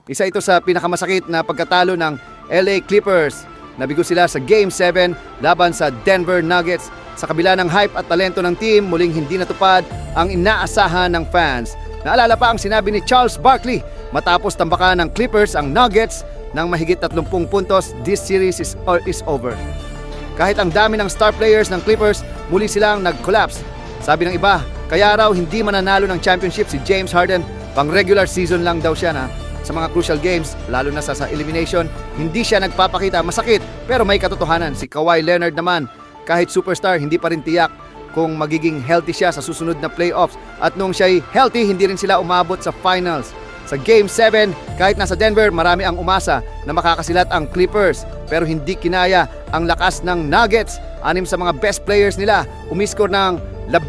Isa ito sa pinakamasakit na pagkatalo ng LA Clippers. Nabigo sila sa Game 7 laban sa Denver Nuggets. Sa kabila ng hype at talento ng team, muling hindi natupad ang inaasahan ng fans. Naalala pa ang sinabi ni Charles Barkley matapos tambakan ng Clippers ang Nuggets ng mahigit 30 puntos, this series is over. Kahit ang dami ng star players ng Clippers, muli silang nag-collapse. Sabi ng iba, kaya raw hindi mananalo ng championship si James Harden, pang regular season lang daw siya na. Sa mga crucial games, lalo na sa elimination, hindi siya nagpapakita. Masakit, pero may katotohanan. Si Kawhi Leonard naman, kahit superstar, hindi pa rin tiyak kung magiging healthy siya sa susunod na playoffs. At nung siya'y healthy, hindi rin sila umabot sa finals. Sa Game 7, kahit nasa Denver, marami ang umasa na makakasilat ang Clippers. Pero hindi kinaya ang lakas ng Nuggets. 6 sa mga best players nila umiskor ng 15+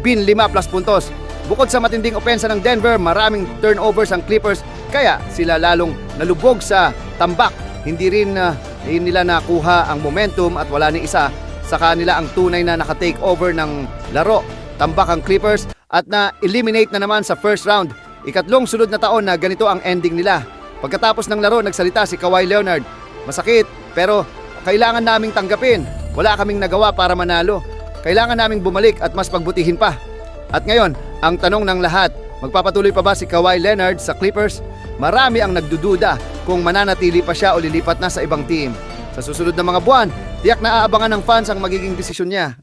puntos. Bukod sa matinding opensa ng Denver, maraming turnovers ang Clippers, kaya sila lalong nalubog sa tambak. Hindi rin nila nakuha ang momentum at wala ni isa sa kanila ang tunay na naka-take over ng laro. Tambak ang Clippers at na-eliminate na naman sa first round. Ikatlong sunod na taon na ganito ang ending nila. Pagkatapos ng laro, nagsalita si Kawhi Leonard. Masakit, pero kailangan naming tanggapin. Wala kaming nagawa para manalo. Kailangan naming bumalik at mas pagbutihin pa. At ngayon, ang tanong ng lahat, magpapatuloy pa ba si Kawhi Leonard sa Clippers? Marami ang nagdududa kung mananatili pa siya o lilipat na sa ibang team. Sa susunod na mga buwan, tiyak na aabangan ng fans ang magiging desisyon niya.